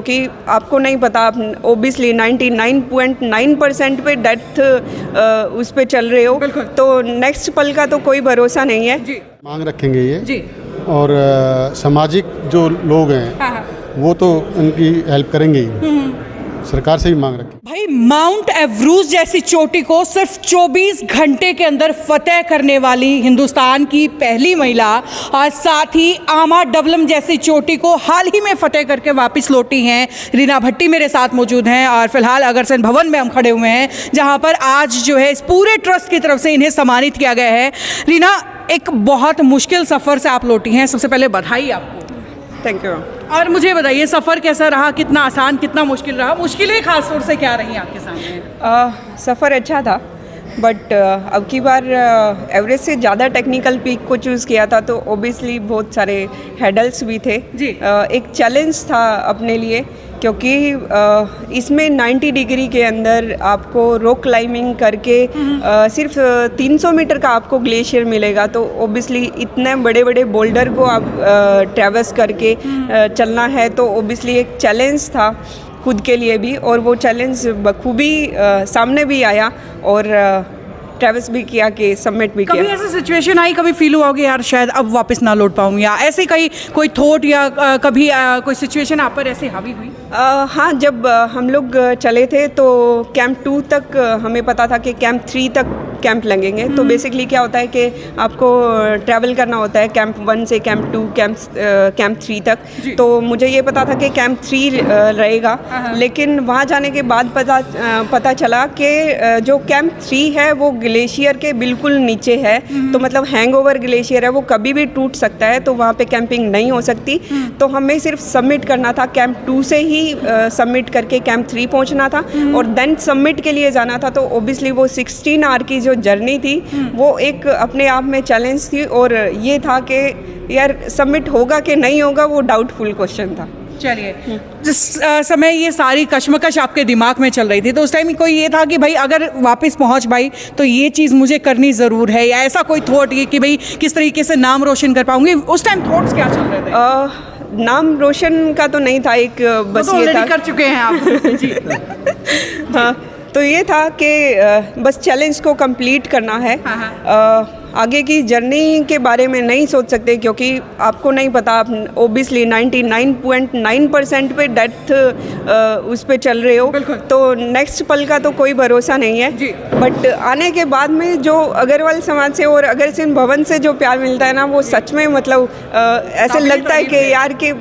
क्योंकि आपको नहीं पता, आप ओबियसली 99.9% पे डेथ उस पे चल रहे हो, तो नेक्स्ट पल का तो कोई भरोसा नहीं है जी। मांग रखेंगे ये जी। और सामाजिक जो लोग हैं वो तो उनकी हेल्प करेंगे ही, सरकार से भी मांग रखें। भाई माउंट एवरेस्ट जैसी चोटी को सिर्फ 24 घंटे के अंदर फतेह करने वाली हिंदुस्तान की पहली महिला और साथ ही आमा डबलम जैसी चोटी को हाल ही में फतेह करके वापस लौटी हैं रीना भट्टी मेरे साथ मौजूद हैं और फिलहाल अग्रसेन भवन में हम खड़े हुए हैं जहां पर आज जो है इस पूरे ट्रस्ट की तरफ से इन्हें सम्मानित किया गया है। रीना, एक बहुत मुश्किल सफ़र से आप लौटी हैं, सबसे पहले बधाई आपको। Thank you. और मुझे बताइए सफ़र कैसा रहा, कितना आसान कितना मुश्किल रहा, मुश्किलें खास तौर से क्या रही आपके सामने? सफ़र अच्छा था, बट अब की बार एवरेस्ट से ज़्यादा टेक्निकल पीक को चूज़ किया था, तो ओबियसली बहुत सारे हेडल्स भी थे जी। एक चैलेंज था अपने लिए, क्योंकि इसमें 90 डिग्री के अंदर आपको रॉक क्लाइंबिंग करके सिर्फ 300 मीटर का आपको ग्लेशियर मिलेगा, तो ओबियसली इतने बड़े बड़े बोल्डर को आप ट्रैवर्स करके चलना है, तो ओबियसली एक चैलेंज था खुद के लिए भी, और वो चैलेंज बखूबी सामने भी आया और ट्रैवर्स भी किया कि सबमिट भी किया। कभी ऐसी सिचुएशन आई, कभी फील हुआ कि यार शायद अब वापस ना लौट पाऊँ, या ऐसे कोई थॉट या कभी कोई सिचुएशन आप पर ऐसे हावी हुई? हाँ, जब हम लोग चले थे तो कैंप 2 तक हमें पता था कि कैंप 3 तक कैंप लगेंगे, तो बेसिकली क्या होता है कि आपको ट्रैवल करना होता है कैंप 1 से कैंप 2 कैंप 3 तक, तो मुझे ये पता था कि कैंप 3 रहेगा, लेकिन वहाँ जाने के बाद पता चला कि जो कैंप 3 है वो ग्लेशियर के बिल्कुल नीचे है, तो मतलब हैंगओवर ग्लेशियर है, वो कभी भी टूट सकता है, तो वहाँ पे कैंपिंग नहीं हो सकती। तो हमें सिर्फ सबमिट करना था, कैंप 2 से ही सबमिट करके कैंप 3 पहुँचना था और देन सबमिट के लिए जाना था। तो ओबियसली वो 16 आवर की जो जर्नी थी वो एक अपने आप में चैलेंज थी, और ये था कि यार सबमिट होगा कि नहीं होगा वो डाउटफुल क्वेश्चन था। चलिए, जिस समय ये सारी कश्मकश आपके दिमाग में चल रही थी, तो उस टाइम कोई ये था कि भाई अगर वापस पहुंच पाई तो ये चीज़ मुझे करनी ज़रूर है, या ऐसा कोई थॉट ये कि भाई किस तरीके से नाम रोशन कर पाऊंगी, उस टाइम थॉट्स क्या चल रहे थे? नाम रोशन का तो नहीं था, एक बस ये था, कर चुके हैं आप जी। हाँ, तो ये था कि बस चैलेंज को कंप्लीट करना है। आगे की जर्नी के बारे में नहीं सोच सकते, क्योंकि आपको नहीं पता, आप ओबियसली 99.9% पे डेथ उस पे चल रहे हो, तो नेक्स्ट पल का तो कोई भरोसा नहीं है। बट आने के बाद में जो अग्रवाल समाज से और अग्रसेन भवन से जो प्यार मिलता है ना, वो सच में मतलब ऐसे लगता है कि यार कि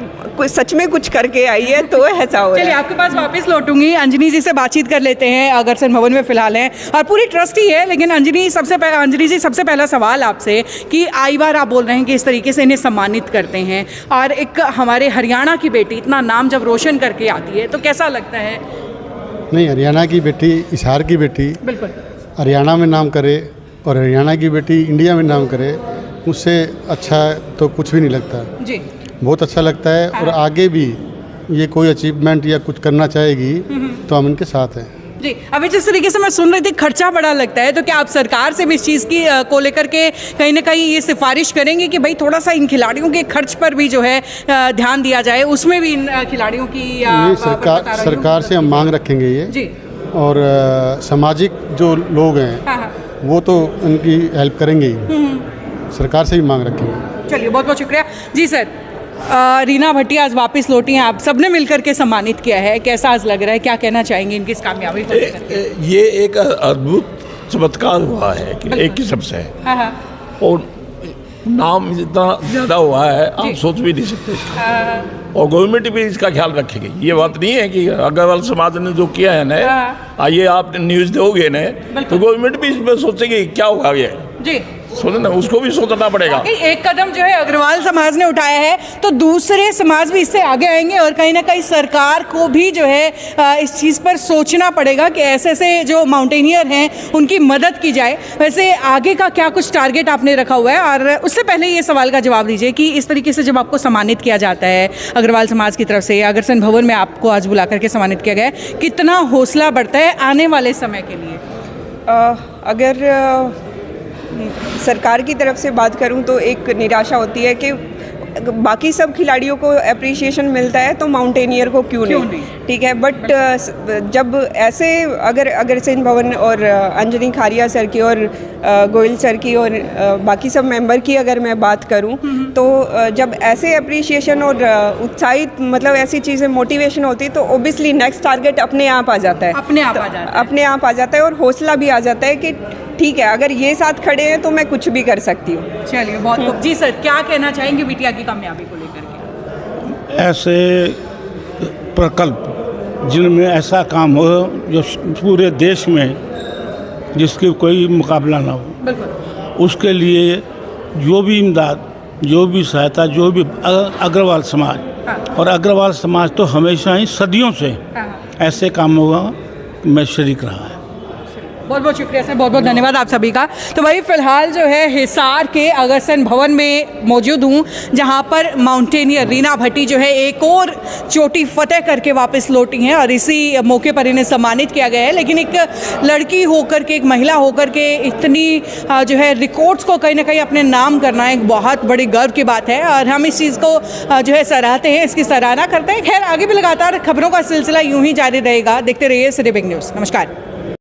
सच में कुछ करके आई है, तो ऐसा हो रहा है। चलिए, आपके पास वापस लौटूंगी, अंजनी जी से बातचीत कर लेते हैं, अग्रसेन भवन में फिलहाल हैं और पूरी ट्रस्ट ही है, लेकिन अंजनी जी सबसे पहला सवाल आपसे कि आई बार आप बोल रहे हैं कि इस तरीके से इन्हें सम्मानित करते हैं, और एक हमारे हरियाणा की बेटी इतना नाम जब रोशन करके आती है तो कैसा लगता है? नहीं, हरियाणा की बेटी, हिसार की बेटी बिल्कुल हरियाणा में नाम करे और हरियाणा की बेटी इंडिया में नाम करे, उससे अच्छा तो कुछ भी नहीं लगता जी। बहुत अच्छा लगता है, और आगे भी ये कोई अचीवमेंट या कुछ करना चाहेगी तो हम इनके साथ हैं जी। अभी जिस तरीके से मैं सुन रही थी खर्चा बड़ा लगता है, तो क्या आप सरकार से भी इस चीज़ की को लेकर के कहीं ना कहीं ये सिफारिश करेंगे कि भाई थोड़ा सा इन खिलाड़ियों के खर्च पर भी जो है ध्यान दिया जाए, उसमें भी इन खिलाड़ियों की ये सरकार से हम मांग रखेंगे ये जी, और सामाजिक जो लोग हैं वो तो उनकी हेल्प करेंगे ही, सरकार से भी मांग रखेंगे। चलिए, बहुत बहुत शुक्रिया जी सर। रीना भट्टी आज वापस लौटी हैं, आप सबने मिलकर के सम्मानित किया है, कैसा आज लग रहा है, क्या कहना चाहेंगे इनकी इस कामयाबी को लेकर? ये एक अद्भुत चमत्कार हुआ है कि एक किस्म से, और नाम इतना ज़्यादा हुआ है आप सोच भी नहीं सकते, और गवर्नमेंट भी इसका ख्याल रखेगी। ये बात नहीं है कि अग्रवाल समाज ने जो किया है ना, आइए आप न्यूज़ दोगे ना, तो गवर्नमेंट भी इसमें सोचेगी क्या होगा ये जी, सुनो ना, उसको भी सोचना पड़ेगा। एक कदम जो है अग्रवाल समाज ने उठाया है, तो दूसरे समाज भी इससे आगे आएंगे, और कहीं ना कहीं सरकार को भी जो है इस चीज़ पर सोचना पड़ेगा कि ऐसे ऐसे जो माउंटेनियर हैं उनकी मदद की जाए। वैसे आगे का क्या कुछ टारगेट आपने रखा हुआ है? और उससे पहले ये सवाल का जवाब दीजिए कि इस तरीके से जब आपको सम्मानित किया जाता है अग्रवाल समाज की तरफ से, अग्रसेन भवन में आपको आज बुला करके सम्मानित किया गया है, कितना हौसला बढ़ता है आने वाले समय के लिए? अगर सरकार की तरफ से बात करूं तो एक निराशा होती है कि बाकी सब खिलाड़ियों को अप्रिसिएशन मिलता है तो माउंटेनियर को क्यों नहीं, ठीक है। बट जब ऐसे अगर अग्रसेन भवन और अंजनी खारिया सर की और गोयल सर की और बाकी सब मेंबर की अगर मैं बात करूं तो जब ऐसे अप्रिसिएशन और उत्साहित मतलब ऐसी चीज़ें मोटिवेशन होती तो ओबियसली नेक्स्ट टारगेट अपने आप आ जाता है, अपने आप आ जाता है, अपने आप आ जाता है और हौसला भी आ जाता है कि ठीक है अगर ये साथ खड़े हैं तो मैं कुछ भी कर सकती हूँ। चलिए बहुत खूब। जी सर, क्या कहना चाहेंगे बिटिया की कामयाबी को लेकर के? ऐसे प्रकल्प जिनमें ऐसा काम हो जो पूरे देश में जिसकी कोई मुकाबला ना हो, बिल्कुल उसके लिए जो भी इमदाद, जो भी सहायता, जो भी अग्रवाल समाज और अग्रवाल समाज तो हमेशा ही सदियों से ऐसे कामों में शरीक रहा है। बहुत बहुत शुक्रिया सर, बहुत बहुत धन्यवाद आप सभी का। तो वही फ़िलहाल जो है हिसार के अग्रसेन भवन में मौजूद हूँ, जहाँ पर माउंटेनियर रीना भट्टी जो है एक और चोटी फतेह करके वापस लौटी हैं और इसी मौके पर इन्हें सम्मानित किया गया है। लेकिन एक लड़की होकर के, एक महिला होकर के इतनी जो है रिकॉर्ड्स को कहीं ना कहीं अपने नाम करना एक बहुत बड़ी गर्व की बात है और हम इस चीज़ को जो है सराहते हैं, इसकी सराहना करते हैं। खैर आगे भी लगातार खबरों का सिलसिला यूँ ही जारी रहेगा। देखते रहिए सिटी बिग न्यूज़। नमस्कार।